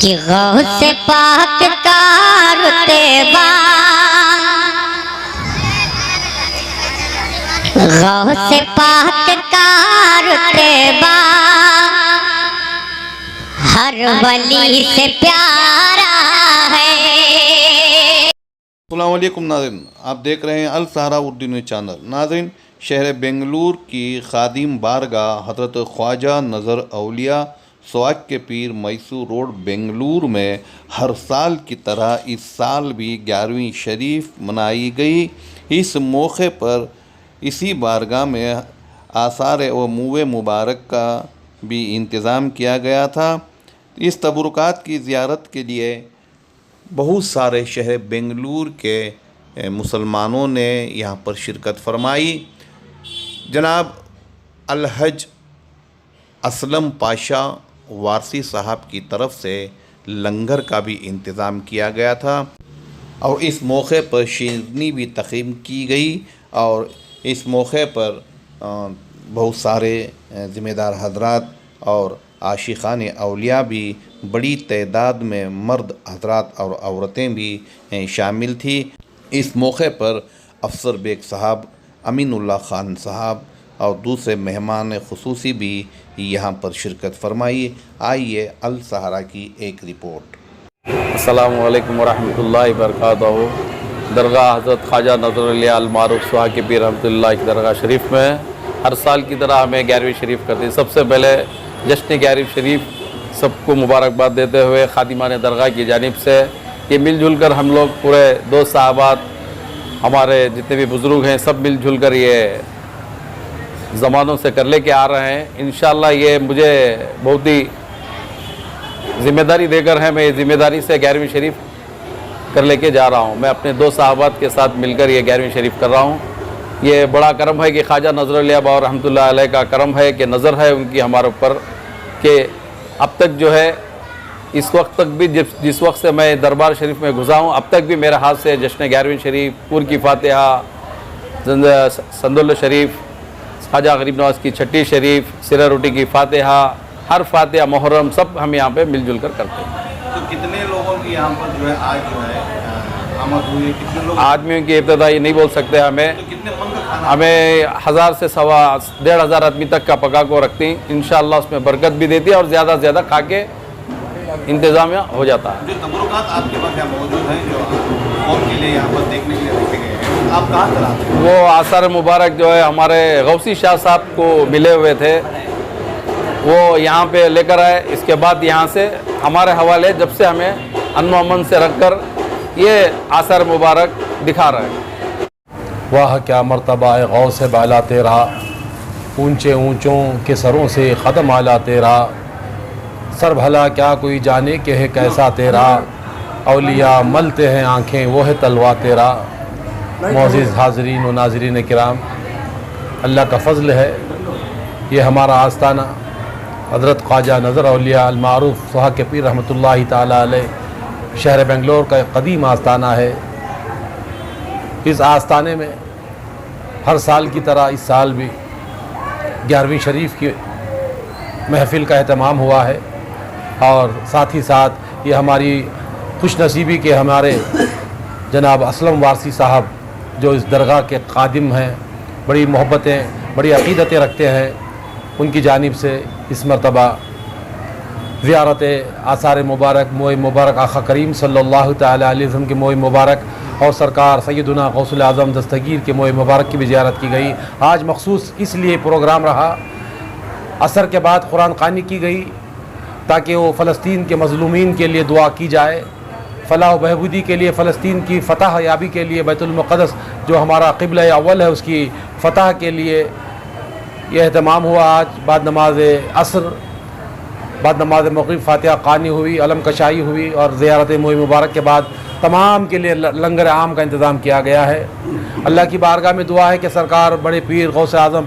کہ غوث پاک کا رتبہ غوث پاک کا رتبہ ہر ولی سے پیارا ہے۔ السلام علیکم ناظرین، آپ دیکھ رہے ہیں السہرا اردو نیوز چینل۔ ناظرین، شہر بنگلور کی خادم بارگاہ حضرت خواجہ نظر اولیاء سواگ کے پیر میسور روڈ بنگلور میں ہر سال کی طرح اس سال بھی 11ویں شریف منائی گئی۔ اس موقع پر اسی بارگاہ میں آثار و موئے مبارک کا بھی انتظام کیا گیا تھا۔ اس تبرکات کی زیارت کے لیے بہت سارے شہر بنگلور کے مسلمانوں نے یہاں پر شرکت فرمائی۔ جناب الحج اسلم پاشا وارسی صاحب کی طرف سے لنگر کا بھی انتظام کیا گیا تھا اور اس موقع پر شیرنی بھی تقسیم کی گئی، اور اس موقع پر بہت سارے ذمہ دار حضرات اور عاشقان اولیاء بھی بڑی تعداد میں مرد حضرات اور عورتیں بھی شامل تھی۔ اس موقع پر افسر بیگ صاحب، امین اللہ خان صاحب اور دوسرے مہمان خصوصی بھی یہاں پر شرکت فرمائی۔ آئیے السہرا کی ایک رپورٹ۔ السلام علیکم ورحمۃ اللہ وبرکاتہ۔ درگاہ حضرت خواجہ نظر اولیاء المعروف سواگ کے پیر رحمۃ اللہ کی درگاہ شریف میں ہر سال کی طرح ہمیں 11ویں شریف کرتے ہیں۔ سب سے پہلے جشن 11ویں شریف سب کو مبارکباد دیتے ہوئے خادمان درگاہ کی جانب سے یہ مل جل کر ہم لوگ پورے دوست صحابات، ہمارے جتنے بھی بزرگ ہیں، سب مل جل کر یہ زمانوں سے کر لے کے آ رہے ہیں۔ انشاءاللہ یہ مجھے بہت ہی ذمہ داری دے کر ہے، میں یہ ذمہ داری سے 11ویں شریف کر لے کے جا رہا ہوں۔ میں اپنے دو صحابات کے ساتھ مل کر یہ 11ویں شریف کر رہا ہوں۔ یہ بڑا کرم ہے کہ خواجہ نظر اولیاء بابا رحمۃ اللہ علیہ کا کرم ہے کہ نظر ہے ان کی ہمارے اوپر، کہ اب تک جو ہے اس وقت تک بھی جس وقت سے میں دربار شریف میں گزرا ہوں، اب تک بھی میرے ہاتھ سے جشن 11ویں شریف، پور کی فاتحہ، سندل شریف، خواجہ غریب نواز کی چھٹی شریف، سرہ روٹی کی فاتحہ، ہر فاتحہ محرم سب ہم یہاں پہ مل جل کر کرتے ہیں۔ تو کتنے لوگوں کی یہاں پر جو ہے آج جو ہے آمد ہوئی ہے؟ کتنے لوگ؟ آدمیوں کی ابتدائی نہیں بول سکتے، ہمیں 1000 سے 1500 آدمی تک کا پکا کو رکھتی ہیں۔ انشاءاللہ اس میں برکت بھی دیتی ہے اور زیادہ سے زیادہ کھا کے انتظامیہ ہو جاتا ہے۔ جو تبرکات آپ کے پاس یہاں موجود ہیں، جو قوم کے لیے یہاں پر دیکھنے کے لیے رکھے گئے ہیں، آپ کہاں سے لاتے ہیں؟ وہ آثار مبارک جو ہے ہمارے غوثی شاہ صاحب کو ملے ہوئے تھے، وہ یہاں پہ لے کر آئے۔ اس کے بعد یہاں سے ہمارے حوالے جب سے ہمیں امن و امن سے رکھ کر یہ آثار مبارک دکھا رہے ہیں۔ واہ کیا مرتبہ ہے غوث بالا تیرا، اونچے اونچوں کے سروں سے قدم اعلیٰ تیرا، سر بھلا کیا کوئی جانے کہ ہے کیسا تیرا، اولیاء ملتے ہیں آنکھیں وہ ہے تلوا تیرا۔ معزز حاضرین و ناظرین کرام، اللہ کا فضل ہے، یہ ہمارا آستانہ حضرت خواجہ نظر اولیاء المعروف سواگ کے پیر رحمۃ اللہ تعالیٰ علیہ شہر بنگلور کا ایک قدیم آستانہ ہے۔ اس آستانے میں ہر سال کی طرح اس سال بھی 11ویں شریف کی محفل کا اہتمام ہوا ہے، اور ساتھ ہی ساتھ یہ ہماری خوش نصیبی کے ہمارے جناب اسلم وارسی صاحب جو اس درگاہ کے خادم ہیں، بڑی محبتیں، بڑی عقیدتیں رکھتے ہیں، ان کی جانب سے اس مرتبہ زیارت آثار مبارک، موئے مبارک آقا کریم صلی اللہ تعالیٰ علیہ وسلم کے موئے مبارک اور سرکار سیدنا غوث الاعظم دستگیر کے موئے مبارک کی بھی زیارت کی گئی۔ آج مخصوص اس لیے پروگرام رہا، عصر کے بعد قرآن خوانی کی گئی تاکہ وہ فلسطین کے مظلومین کے لیے دعا کی جائے، فلاح و بہبودی کے لیے، فلسطین کی فتح یابی کے لیے، بیت المقدس جو ہمارا قبلہ اول ہے اس کی فتح کے لیے یہ اہتمام ہوا۔ آج بعد نماز عصر، بعد نماز مغرب فاتحہ خوانی ہوئی، علم کشائی ہوئی، اور زیارت موئے مبارک کے بعد تمام کے لیے لنگر عام کا انتظام کیا گیا ہے۔ اللہ کی بارگاہ میں دعا ہے کہ سرکار بڑے پیر غوث اعظم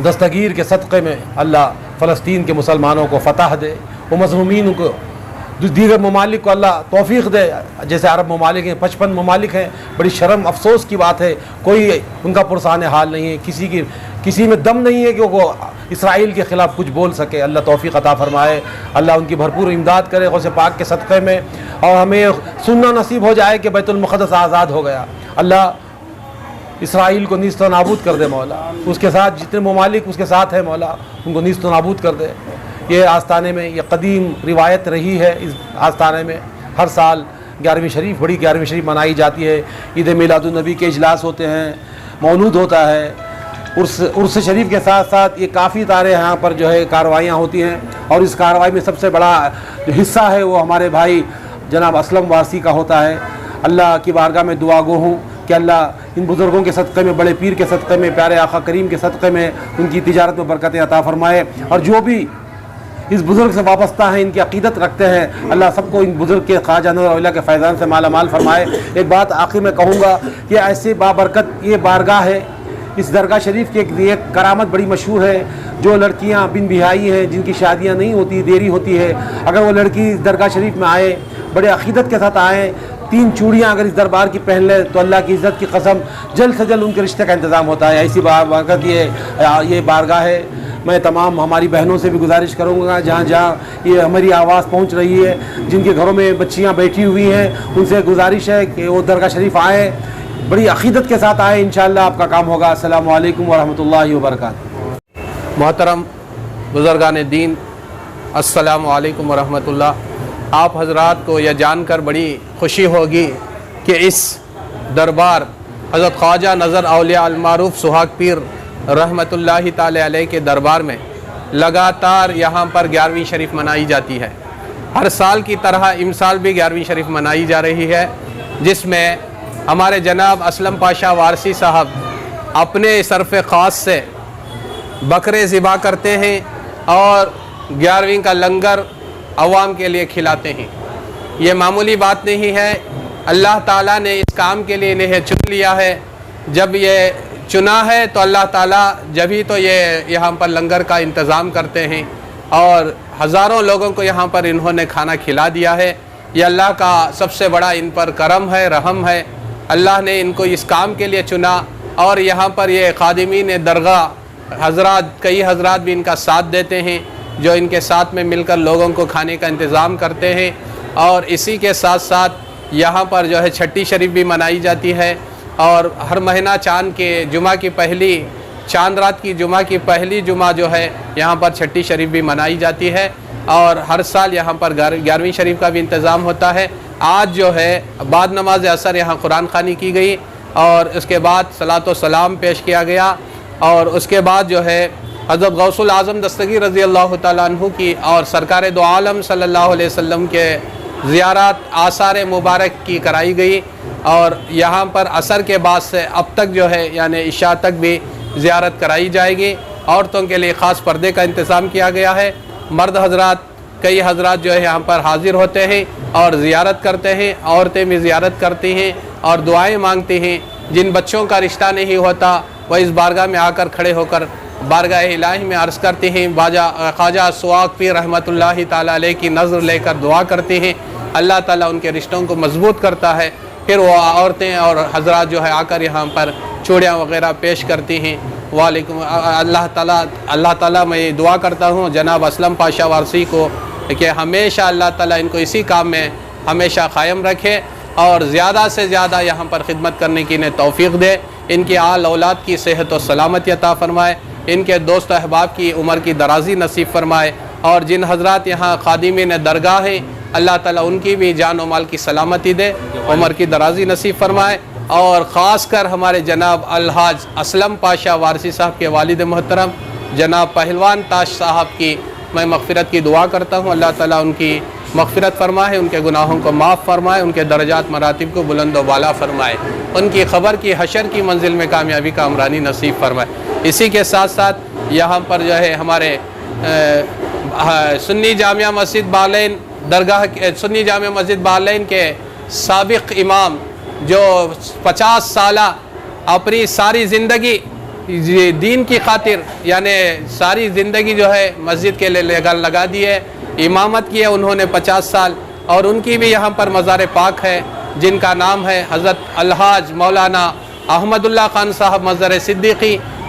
دستگیر کے صدقے میں اللہ فلسطین کے مسلمانوں کو فتح دے، وہ مظلومین کو، دیگر ممالک کو اللہ توفیق دے۔ جیسے عرب ممالک ہیں، 55 ممالک ہیں، بڑی شرم افسوس کی بات ہے، کوئی ان کا پرسان حال نہیں ہے، کسی میں دم نہیں ہے کہ وہ اسرائیل کے خلاف کچھ بول سکے. اللہ توفیق عطا فرمائے, اللہ ان کی بھرپور امداد کرے غوث پاک کے صدقے میں, اور ہمیں سننا نصیب ہو جائے کہ بیت المقدس آزاد ہو گیا. اللہ اسرائیل کو نیست و نابود کر دے مولا, اس کے ساتھ جتنے ممالک اس کے ساتھ ہیں مولا ان کو نیست و نابود کر دے. یہ آستانے میں یہ قدیم روایت رہی ہے, اس آستانے میں ہر سال 11ویں شریف, بڑی 11ویں شریف منائی جاتی ہے. عید میلاد النبی کے اجلاس ہوتے ہیں, مولود ہوتا ہے, عرس شریف کے ساتھ ساتھ یہ کافی طرح یہاں پر جو ہے کارروائیاں ہوتی ہیں, اور اس کارروائی میں سب سے بڑا جو حصہ ہے وہ ہمارے بھائی جناب اسلم وارسی کا ہوتا ہے. اللہ کی بارگاہ میں دعا گو ہوں کہ اللہ ان بزرگوں کے صدقے میں, بڑے پیر کے صدقے میں, پیارے آقا کریم کے صدقے میں ان کی تجارت میں برکتیں عطا فرمائے, اور جو بھی اس بزرگ سے وابستہ ہیں, ان کی عقیدت رکھتے ہیں, اللہ سب کو ان بزرگ کے خواجہ نظر اولیاء کے فیضان سے مالا مال فرمائے. ایک بات آخر میں کہوں گا کہ ایسے بابرکت یہ بارگاہ ہے, اس درگاہ شریف کی ایک کرامت بڑی مشہور ہے. جو لڑکیاں بن بہائی ہیں, جن کی شادیاں نہیں ہوتی, دیری ہوتی ہے, اگر وہ لڑکی اس درگاہ شریف میں آئے, بڑے عقیدت کے ساتھ آئیں, 3 چوڑیاں اگر اس دربار کی پہن لے تو اللہ کی عزت کی قسم جلد سے جلد ان کے رشتے کا انتظام ہوتا ہے. ایسی برکت یہ بارگاہ ہے. میں تمام ہماری بہنوں سے بھی گزارش کروں گا جہاں جہاں یہ ہماری آواز پہنچ رہی ہے, جن کے گھروں میں بچیاں بیٹھی ہوئی ہیں, ان سے گزارش ہے کہ وہ درگاہ شریف آئیں, بڑی عقیدت کے ساتھ آئیں, انشاءاللہ آپ کا کام ہوگا. السلام علیکم ورحمۃ اللہ وبرکاتہ. محترم بزرگان دین, السلام علیکم ورحمۃ اللہ. آپ حضرات کو یہ جان کر بڑی خوشی ہوگی کہ اس دربار حضرت خواجہ نظر اولیاء المعروف سہاگ پیر رحمۃ اللہ تعالی علیہ کے دربار میں لگاتار یہاں پر 11ویں شریف منائی جاتی ہے. ہر سال کی طرح امسال بھی 11ویں شریف منائی جا رہی ہے, جس میں ہمارے جناب اسلم پاشا وارسی صاحب اپنے صرف خاص سے بکرے ذبح کرتے ہیں اور 11ویں کا لنگر عوام کے لیے کھلاتے ہیں. یہ معمولی بات نہیں ہے, اللہ تعالیٰ نے اس کام کے لیے انہیں چن لیا ہے. جب یہ چنا ہے تو اللہ تعالیٰ جبھی تو یہ یہاں پر لنگر کا انتظام کرتے ہیں, اور ہزاروں لوگوں کو یہاں پر انہوں نے کھانا کھلا دیا ہے. یہ اللہ کا سب سے بڑا ان پر کرم ہے, رحم ہے. اللہ نے ان کو اس کام کے لیے چنا, اور یہاں پر یہ خادمین درگاہ حضرات, کئی حضرات بھی ان کا ساتھ دیتے ہیں, جو ان کے ساتھ میں مل کر لوگوں کو کھانے کا انتظام کرتے ہیں. اور اسی کے ساتھ ساتھ یہاں پر جو ہے چھٹی شریف بھی منائی جاتی ہے, اور ہر مہینہ چاند کے جمعہ کی پہلی, چاند رات کی جمعہ کی پہلی جمعہ جو ہے یہاں پر چھٹی شریف بھی منائی جاتی ہے, اور ہر سال یہاں پر 11ویں شریف کا بھی انتظام ہوتا ہے. آج جو ہے بعد نماز عصر یہاں قرآن خوانی کی گئی, اور اس کے بعد صلاۃ و سلام پیش کیا گیا, اور اس کے بعد جو ہے حضرت غوث الاعظم دستگیر رضی اللہ تعالیٰ عنہ کی اور سرکار دو عالم صلی اللہ علیہ وسلم کے زیارات آثار مبارک کی کرائی گئی, اور یہاں پر عصر کے بعد سے اب تک جو ہے یعنی عشاء تک بھی زیارت کرائی جائے گی. عورتوں کے لیے خاص پردے کا انتظام کیا گیا ہے. مرد حضرات, کئی حضرات جو ہے یہاں پر حاضر ہوتے ہیں اور زیارت کرتے ہیں, عورتیں بھی زیارت کرتی ہیں اور دعائیں مانگتی ہیں. جن بچوں کا رشتہ نہیں ہوتا وہ اس بارگاہ میں آ کر کھڑے ہو کر بارگاہ الہی میں عرض کرتے ہیں, خواجہ سہاگ پیر رحمۃ اللہ تعالیٰ علیہ کی نظر لے کر دعا کرتے ہیں. اللہ تعالیٰ ان کے رشتوں کو مضبوط کرتا ہے. پھر وہ عورتیں اور حضرات جو ہے آ کر یہاں پر چوڑیاں وغیرہ پیش کرتی ہیں. وعلیکم اللہ تعالیٰ میں دعا کرتا ہوں جناب اسلم پاشا وارسی کو کہ ہمیشہ اللہ تعالیٰ ان کو اسی کام میں ہمیشہ قائم رکھے, اور زیادہ سے زیادہ یہاں پر خدمت کرنے کی انہیں توفیق دے. ان کی آل اولاد کی صحت و سلامتی عطا فرمائے, ان کے دوست احباب کی عمر کی درازی نصیب فرمائے, اور جن حضرات یہاں خادمین درگاہ ہیں اللہ تعالیٰ ان کی بھی جان و مال کی سلامتی دے, عمر کی درازی نصیب فرمائے. اور خاص کر ہمارے جناب الحاج اسلم پاشا وارسی صاحب کے والد محترم جناب پہلوان تاش صاحب کی میں مغفرت کی دعا کرتا ہوں. اللہ تعالیٰ ان کی مغفرت فرمائے, ان کے گناہوں کو معاف فرمائے, ان کے درجات مراتب کو بلند و بالا فرمائے, ان کی خبر کی حشر کی منزل میں کامیابی کا عمرانی نصیب فرمائے. اسی کے ساتھ ساتھ یہاں پر جو ہے ہمارے سنی جامعہ مسجد بالین درگاہ, سنی جامعہ مسجد بالین کے سابق امام جو 50 سالہ اپنی ساری زندگی دین کی خاطر یعنی ساری زندگی جو ہے مسجد کے لیے لگا دی ہے, امامت کی ہے انہوں نے 50 سال, اور ان کی بھی یہاں پر مزار پاک ہے جن کا نام ہے حضرت الحاج مولانا احمد اللہ خان صاحب مزار صدیقی